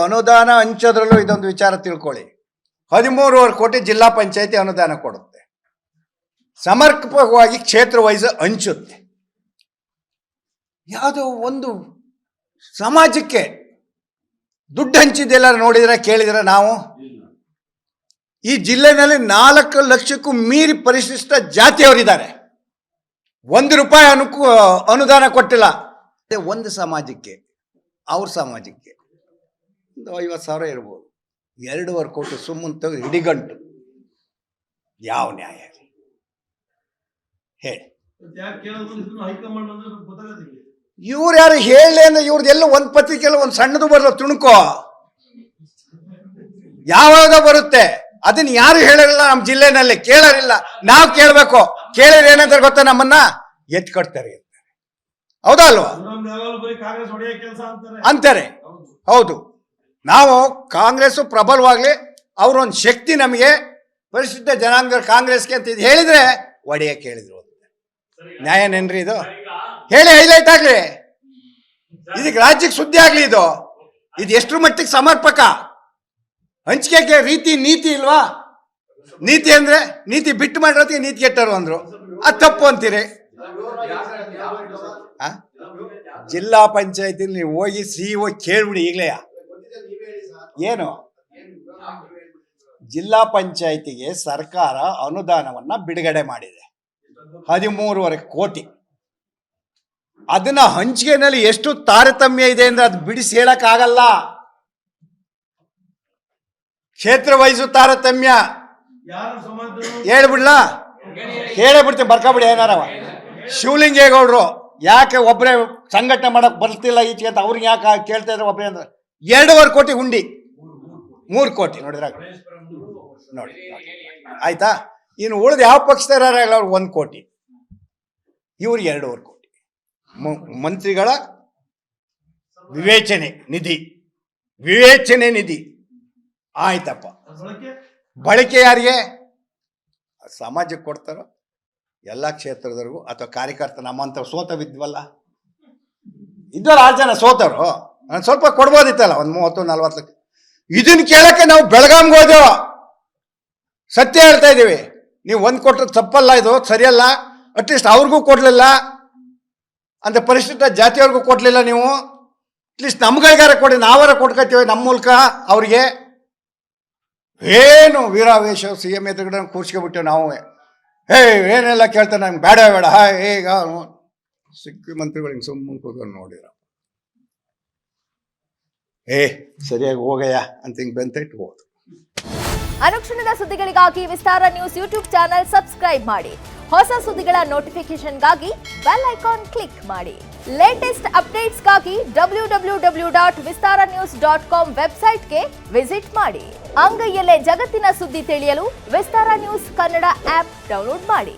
ಅನುದಾನ ಹಂಚೋದ್ರಲ್ಲೂ ಇದೊಂದು ವಿಚಾರ ತಿಳ್ಕೊಳ್ಳಿ. 13.5 ಕೋಟಿ ಜಿಲ್ಲಾ ಪಂಚಾಯತಿ ಅನುದಾನ ಕೊಡುತ್ತೆ, ಸಮರ್ಪಕವಾಗಿ ಕ್ಷೇತ್ರ ವೈಸ್ ಹಂಚುತ್ತೆ. ಯಾವುದೋ ಒಂದು ಸಮಾಜಕ್ಕೆ ದುಡ್ಡು ಹಂಚಿದ್ದೆಲ್ಲ ನೋಡಿದ್ರೆ ಕೇಳಿದ್ರೆ ನಾವು ಈ ಜಿಲ್ಲೆನಲ್ಲಿ 4 ಲಕ್ಷಕ್ಕೂ ಮೀರಿ ಪರಿಶಿಷ್ಟ ಜಾತಿಯವರಿದ್ದಾರೆ. 1 ರೂಪಾಯಿ ಅನುದಾನ ಕೊಟ್ಟಿಲ್ಲ. ಒಂದು ಸಮಾಜಕ್ಕೆ, ಅವ್ರ ಸಮಾಜಕ್ಕೆ ಒಂದು 50,000 ಇರ್ಬೋದು. 2.5 ಕೋಟಿ ಸುಮ್ಮನೆ ತೆಗೆದು ಹಿಡಿಗಂಟು. ಯಾವ ನ್ಯಾಯ ಹೇಳಿ? ಇವ್ರು ಯಾರು ಹೇಳಲಿ ಅಂದ್ರೆ ಇವ್ರದ್ದೆಲ್ಲ ಒಂದು ಪತ್ರಿಕೆಲ್ಲ ಒಂದು ಸಣ್ಣದು ಬರಲ್ಲ, ತುಣುಕೋ ಯಾವಾಗ ಬರುತ್ತೆ. ಅದನ್ನ ಯಾರು ಹೇಳಿರಲ್ಲ ನಮ್ಮ ಜಿಲ್ಲೆನಲ್ಲಿ, ಕೇಳೋರಿಲ್ಲ. ನಾವು ಕೇಳಬೇಕು. ಕೇಳಿದ್ರೆ ಏನಂತಾರೆ ಗೊತ್ತಾ? ನಮ್ಮನ್ನ ಎತ್ ಕಟ್ತಾರೆ ಅಂತಾರೆ. ಹೌದಾ ಅಲ್ವಾ ಅಂತಾರೆ. ಹೌದು, ನಾವು ಕಾಂಗ್ರೆಸ್ ಪ್ರಬಲವಾಗ್ಲಿ, ಅವ್ರೊಂದು ಶಕ್ತಿ ನಮಗೆ ಪರಿಶಿಷ್ಟ ಜನಾಂಗ ಕಾಂಗ್ರೆಸ್ಗೆ ಅಂತ ಇದು ಹೇಳಿದ್ರೆ ಒಡೆಯ ಕೇಳಿದ್ರು. ನ್ಯಾಯನೇನ್ರಿ ಇದು? ಹೇಳಿ, ಹೈಲೈಟ್ ಆಗ್ಲಿ, ಇದಕ್ಕೆ ರಾಜ್ಯಕ್ಕೆ ಸುದ್ದಿ ಆಗ್ಲಿ. ಇದು ಎಷ್ಟರ ಮಟ್ಟಿಗೆ ಸಮರ್ಪಕ? ಹಂಚಿಕೆಗೆ ರೀತಿ ನೀತಿ ಇಲ್ವಾ? ನೀತಿ ಅಂದ್ರೆ ನೀತಿ ಬಿಟ್ಟು ಮಾಡಿರೋದಕ್ಕೆ ನೀತಿ ಕೆಟ್ಟರು ಅಂದ್ರು, ಅದು ತಪ್ಪು ಅಂತೀರಿ. ಜಿಲ್ಲಾ ಪಂಚಾಯತಿ ನೀವು ಹೋಗಿ CEO ಕೇಳ್ಬಿಡಿ ಈಗಲೇ. ಏನು ಜಿಲ್ಲಾ ಪಂಚಾಯತಿಗೆ ಸರ್ಕಾರ ಅನುದಾನವನ್ನ ಬಿಡುಗಡೆ ಮಾಡಿದೆ, 13.5 ಕೋಟಿ. ಅದನ್ನ ಹಂಚಿಕೆನಲ್ಲಿ ಎಷ್ಟು ತಾರತಮ್ಯ ಇದೆ ಅಂದ್ರೆ ಅದು ಬಿಡಿಸಿ ಹೇಳಕ್ ಆಗಲ್ಲ. ಕ್ಷೇತ್ರ ವೈಸು ತಾರತಮ್ಯ ಹೇಳ್ಬಿಡ್ಲಾ? ಹೇಳೇ ಬಿಡ್ತೀನಿ, ಬರ್ಕೊಬಿಡಿ. ಏನಾರವ ಶಿವಲಿಂಗೇಗೌಡರು ಯಾಕೆ ಒಬ್ಬರೇ ಸಂಘಟನೆ ಮಾಡಕ್ ಬರ್ತಿಲ್ಲ ಈಚೆಗೆ ಅಂತ ಅವ್ರಿಗೆ ಯಾಕೆ ಕೇಳ್ತಾ ಇದ್ರೆ ಒಬ್ಬರೇ ಅಂದ್ರೆ 2.5 ಕೋಟಿ ಹುಂಡಿ, 3 ಕೋಟಿ ನೋಡಿದ್ರ ನೋಡಿ ಆಯ್ತಾ. ಇನ್ನು ಉಳಿದ ಯಾವ ಪಕ್ಷದಾರ ಅವ್ರು 1 ಕೋಟಿ, ಇವ್ರು 2.5 ಕೋಟಿ. ಮಂತ್ರಿಗಳ ವಿವೇಚನೆ ನಿಧಿ ಆಯ್ತಪ್ಪ. ಬಳಕೆ ಯಾರಿಗೆ? ಸಮಾಜಕ್ಕೆ ಕೊಡ್ತಾರೋ ಎಲ್ಲ ಕ್ಷೇತ್ರದವ್ರಿಗೂ ಅಥವಾ ಕಾರ್ಯಕರ್ತ ನಮ್ಮಂತ ಸೋತವಿದ್ವಲ್ಲ, ಇದ್ವಲ್ಲ 6 ಜನ ಸೋತರು, ನಾನು ಸ್ವಲ್ಪ ಕೊಡ್ಬೋದಿತ್ತಲ್ಲ, ಒಂದು 30-40 ಲಕ್ಷ. ಇದನ್ನ ಕೇಳಕ್ಕೆ ನಾವು ಬೆಳಗಾಂಗೆ ಹೋದೆವು. ಸತ್ಯ ಹೇಳ್ತಾ ಇದ್ದೀವಿ. ನೀವು 1 ಕೊಟ್ಟರೆ ತಪ್ಪಲ್ಲ, ಇದು ಸರಿಯಲ್ಲ. ಅಟ್ಲೀಸ್ಟ್ ಅವ್ರಿಗೂ ಕೊಡ್ಲಿಲ್ಲ, ಅಂದ್ರೆ ಪರಿಶಿಷ್ಟ ಜಾತಿಯವ್ರಿಗೂ ಕೊಡ್ಲಿಲ್ಲ. ನೀವು ಅಟ್ಲೀಸ್ಟ್ ನಮ್ಗಳಿಗಾರ ಕೊಡಿ, ನಾವಾರ ಕೊಟ್ಕೋತೀವಿ ನಮ್ಮ ಮೂಲಕ ಅವ್ರಿಗೆ. ಏನು ವೀರಾವೇಶ CM ಎದುರುಗಡೆ ಕೂರ್ಸ್ಕೊಬಿಟ್ಟೇವೆ ನಾವು. ಏನೆಲ್ಲ ಕೇಳ್ತಾರೆ, ನಂಗೆ ಬೇಡ ಈಗ ಸಿಕ್ಕಿ ಮಂತ್ರಿಗಳಿಗೆ ಸುಮ್ಮನೆ ಕೂತ್ಕೊಂಡು ನೋಡಿರ ಸರಿಯಾಗಿ ಹೋಗಯ್ಯ ಅಂತ ಹಿಂಗೆ ಬೆಂತಿಟ್ಟು ಹೋದ್ರು. ಅನುಕ್ಷಣದ ಸುದ್ದಿಗಳಿಗಾಗಿ ವಿಸ್ತಾರ ನ್ಯೂಸ್ ಯೂಟ್ಯೂಬ್ ಚಾನೆಲ್ ಸಬ್ಸ್ಕ್ರೈಬ್ ಮಾಡಿ. ಹೊಸ ಸುದ್ದಿಗಳ ನೋಟಿಫಿಕೇಶನ್ಗಾಗಿ ಬೆಲ್ ಐಕಾನ್ ಕ್ಲಿಕ್ ಮಾಡಿ. ಲೇಟೆಸ್ಟ್ ಅಪ್ಡೇಟ್ಸ್ಗಾಗಿ www.vistaranews.com ವೆಬ್ಸೈಟ್ಗೆ ವಿಸಿಟ್ ಮಾಡಿ. ಅಂಗೈಯಲ್ಲೇ ಜಗತ್ತಿನ ಸುದ್ದಿ ತಿಳಿಯಲು ವಿಸ್ತಾರ ನ್ಯೂಸ್ ಕನ್ನಡ ಆಪ್ ಡೌನ್ಲೋಡ್ ಮಾಡಿ.